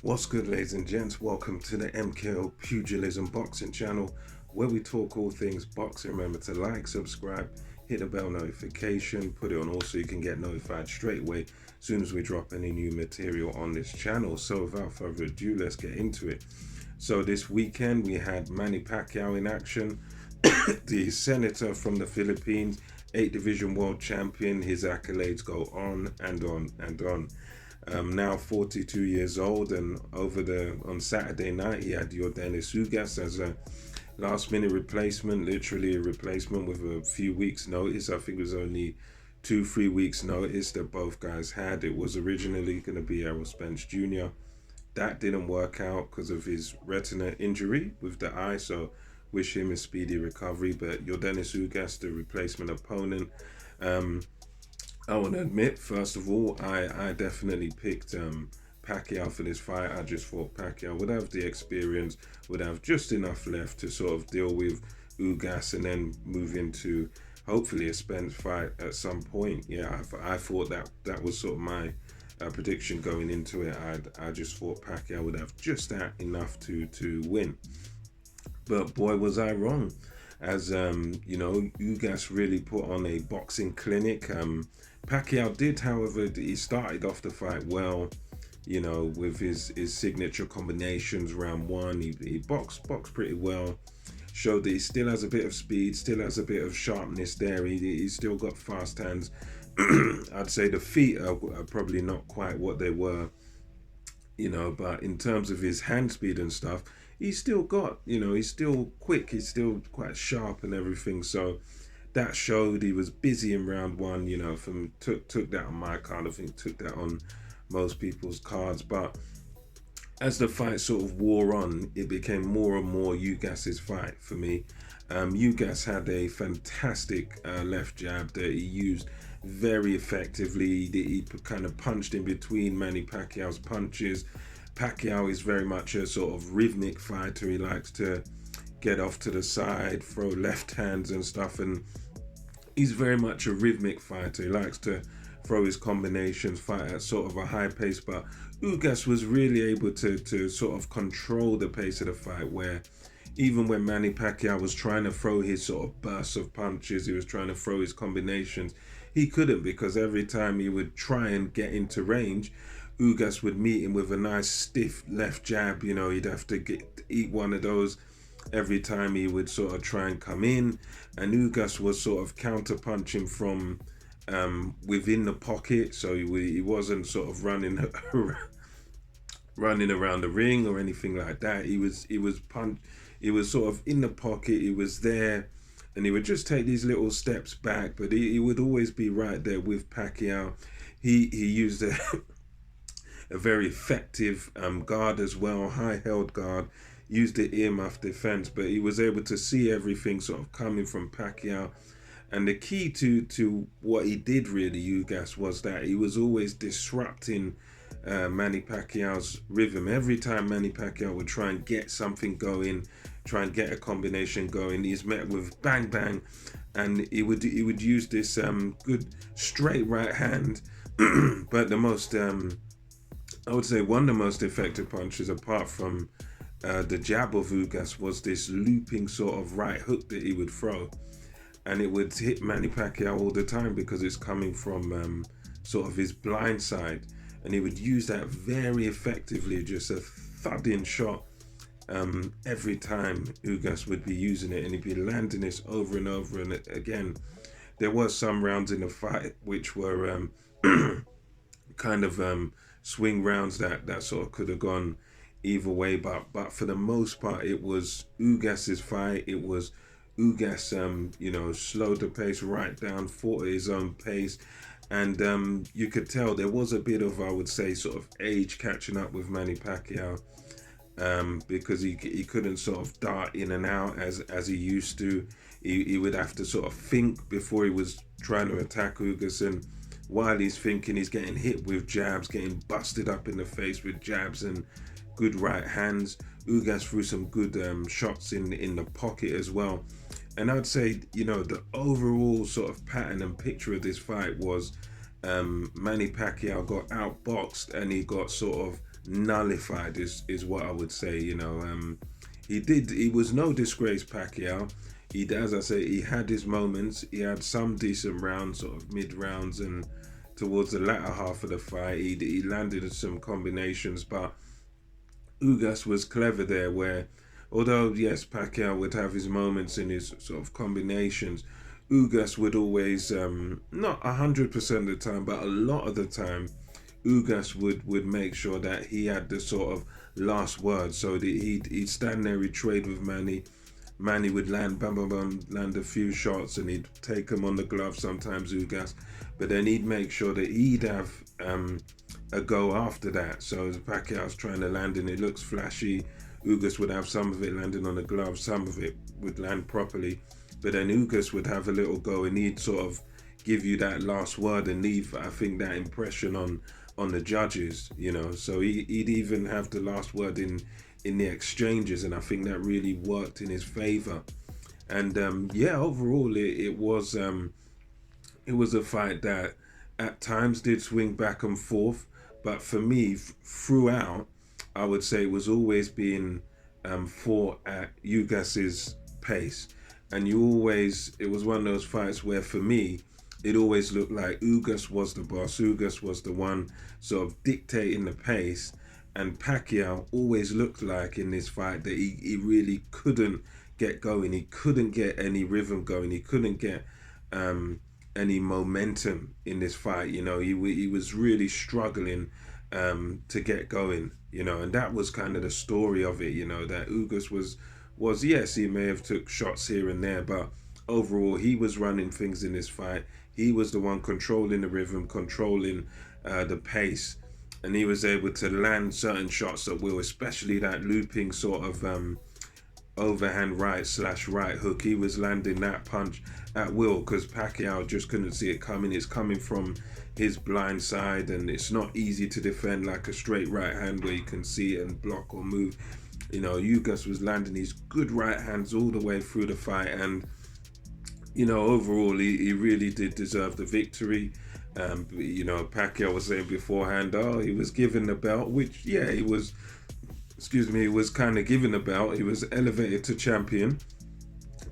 What's good, ladies and gents? Welcome to the MKO Pugilism Boxing channel, where we talk all things boxing. Remember to like, subscribe, hit the bell notification, put it on all so you can get notified straight away as soon as we drop any new material on this channel. So without further ado, let's get into it. So this weekend we had Manny Pacquiao in action, the senator from the Philippines, 8 division world champion. His accolades go on and on and on. Now 42 years old, and on Saturday night he had Yordenis Ugas as a last minute replacement, literally a replacement with a few weeks notice. I think it was only 2-3 weeks notice that both guys had. It was originally going to be Errol Spence Jr. That didn't work out because of his retina injury with the eye, so wish him a speedy recovery. But Yordenis Ugas, the replacement opponent, I want to admit, first of all, I definitely picked Pacquiao for this fight. I just thought Pacquiao would have the experience, would have just enough left to sort of deal with Ugas and then move into hopefully a Spence fight at some point. Yeah, I thought that was sort of my prediction going into it. I just thought Pacquiao would have just that enough to win. But boy, was I wrong. As Ugas really put on a boxing clinic. Pacquiao did, however, he started off the fight well, with his signature combinations. Round one, he boxed pretty well. Showed that he still has a bit of speed, still has a bit of sharpness there. He's still got fast hands. I'd say the feet are probably not quite what they were, but in terms of his hand speed and stuff, he's still got, he's still quick, he's still quite sharp and everything. So that showed. He was busy in round one, from took that on my card. I think took that on most people's cards. But as the fight sort of wore on, it became more and more Ugas's fight for me. Ugas had a fantastic left jab that he used very effectively. He kind of punched in between Manny Pacquiao's punches. Pacquiao is very much a sort of rhythmic fighter. He likes to get off to the side, throw left hands and stuff, and he's very much a rhythmic fighter. He likes to throw his combinations, fight at sort of a high pace, but Ugas was really able to sort of control the pace of the fight, where even when Manny Pacquiao was trying to throw his sort of bursts of punches, he was trying to throw his combinations, he couldn't, because every time he would try and get into range, Ugas would meet him with a nice stiff left jab. He'd have to eat one of those every time he would sort of try and come in, and Ugas was sort of counter punching from within the pocket, so he wasn't sort of running around the ring or anything like that. He was sort of in the pocket, he was there, and he would just take these little steps back, but he would always be right there with Pacquiao. He used a very effective guard as well, high held guard, used the earmuff defense, but he was able to see everything sort of coming from Pacquiao. And the key to what he did really, Ugas, was that he was always disrupting Manny Pacquiao's rhythm. Every time Manny Pacquiao would try and get something going, try and get a combination going, he's met with bang bang, and he would use this good straight right hand. But the most I would say one of the most effective punches, apart from the jab of Ugas, was this looping sort of right hook that he would throw, and it would hit Manny Pacquiao all the time because it's coming from sort of his blind side, and he would use that very effectively, just a thudding shot every time Ugas would be using it, and he'd be landing this over and over. And again, there was some rounds in the fight which were kind of swing rounds that sort of could have gone either way, but for the most part it was Ugas's fight. It was Ugas slowed the pace right down, fought at his own pace, and you could tell there was a bit of, I would say, sort of age catching up with Manny Pacquiao, because he couldn't sort of dart in and out as he used to. He would have to sort of think before he was trying to attack Ugas, and while he's thinking, he's getting hit with jabs, getting busted up in the face with jabs and good right hands. Ugas threw some good shots in the pocket as well. And I'd say, the overall sort of pattern and picture of this fight was Manny Pacquiao got outboxed and he got sort of nullified is what I would say. He was no disgrace, Pacquiao. As I say, he had his moments. He had some decent rounds, sort of mid rounds, and towards the latter half of the fight, he landed some combinations. But Ugas was clever there, where although yes, Pacquiao would have his moments in his sort of combinations, Ugas would always, not 100% of the time, but a lot of the time, Ugas would make sure that he had the sort of last word. So that he'd stand there, he'd trade with Manny. Manny would land, bam, bam, bam, land a few shots, and he'd take him on the glove sometimes, Ugas. But then he'd make sure that he'd have a go after that. So as Pacquiao's trying to land and it looks flashy, Ugas would have some of it landing on the glove, some of it would land properly. But then Ugas would have a little go and he'd sort of give you that last word and leave, I think, that impression on the judges, So he'd even have the last word in the exchanges, and I think that really worked in his favor. And overall it was a fight that at times did swing back and forth, but for me, throughout, I would say it was always being fought at Ugas's pace, and it was one of those fights where for me, it always looked like Ugas was the boss. Ugas was the one sort of dictating the pace, and Pacquiao always looked like in this fight that he really couldn't get going. He couldn't get any rhythm going. He couldn't get any momentum in this fight. He was really struggling to get going. And that was kind of the story of it. That Ugas was yes, he may have took shots here and there, but overall he was running things in this fight. He was the one controlling the rhythm, controlling the pace, and he was able to land certain shots at will, especially that looping sort of overhand right/right hook. He was landing that punch at will because Pacquiao just couldn't see it coming. It's coming from his blind side, and it's not easy to defend like a straight right hand where you can see it and block or move. Ugas was landing these good right hands all the way through the fight, and overall he really did deserve the victory. Pacquiao was saying beforehand, he was given the belt, which he was. He was kind of given the belt. He was elevated to champion,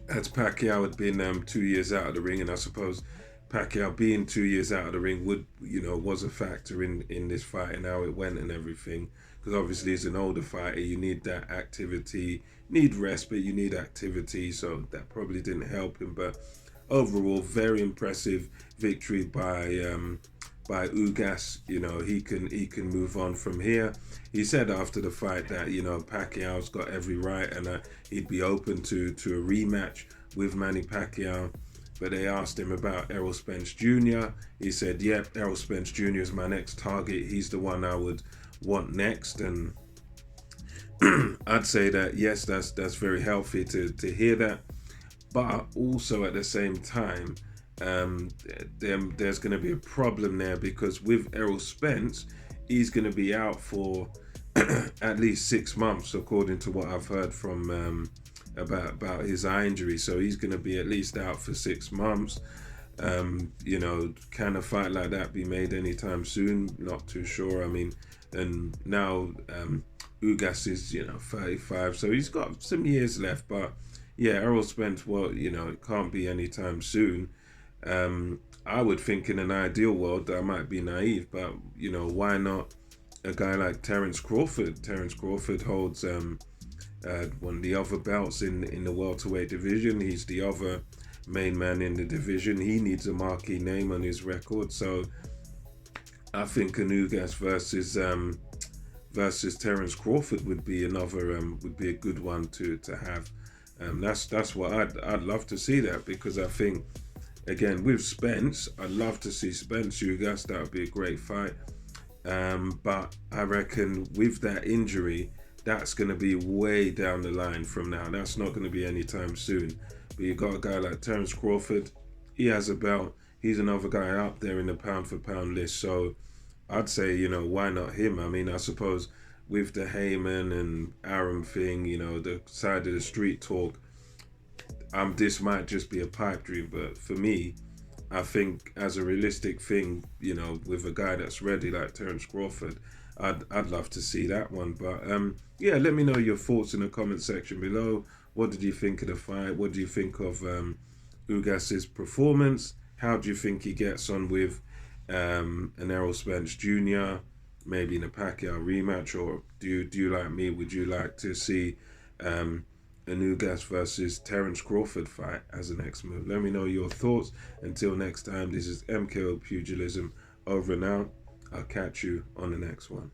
as Pacquiao had been 2 years out of the ring, and I suppose Pacquiao being 2 years out of the ring was a factor in this fight and how it went and everything. Because obviously, as an older fighter, you need that activity, need rest, but you need activity. So that probably didn't help him. But overall, very impressive victory by Ugas. He can move on from here. He said after the fight that Pacquiao's got every right, and he'd be open to a rematch with Manny Pacquiao. But they asked him about Errol Spence Jr. He said, "Yep, Errol Spence Jr. is my next target. He's the one I would want next." And I'd say that yes, that's very healthy to hear that. But also at the same time, there's going to be a problem there, because with Errol Spence, he's going to be out for at least 6 months, according to what I've heard from about his eye injury. So he's going to be at least out for 6 months. Can a fight like that be made anytime soon? Not too sure. I mean, and now Ugas is 35, so he's got some years left. But yeah, Errol Spence, it can't be anytime soon. I would think in an ideal world, I might be naive, but why not a guy like Terence Crawford? Terence Crawford holds one of the other belts in the welterweight division. He's the other main man in the division. He needs a marquee name on his record. So I think an Ugas versus Terence Crawford would be another would be a good one to have. That's what I'd love to see that, because I think, again, with Spence, I'd love to see Spence Ugas. That would be a great fight. But I reckon with that injury, that's going to be way down the line from now. That's not going to be anytime soon. But you got a guy like Terence Crawford. He has a belt. He's another guy up there in the pound for pound list. So I'd say, why not him? I mean, I suppose with the Heyman and Arum thing, the side of the street talk, this might just be a pipe dream. But for me, I think as a realistic thing, with a guy that's ready like Terence Crawford, I'd love to see that one. But yeah, let me know your thoughts in the comment section below. What did you think of the fight? What do you think of Ugas's performance? How do you think he gets on with an Errol Spence Jr., maybe in a Pacquiao rematch? Or do you like me? Would you like to see an Ugas versus Terence Crawford fight as the next move? Let me know your thoughts. Until next time, this is MKO Pugilism over and out. I'll catch you on the next one.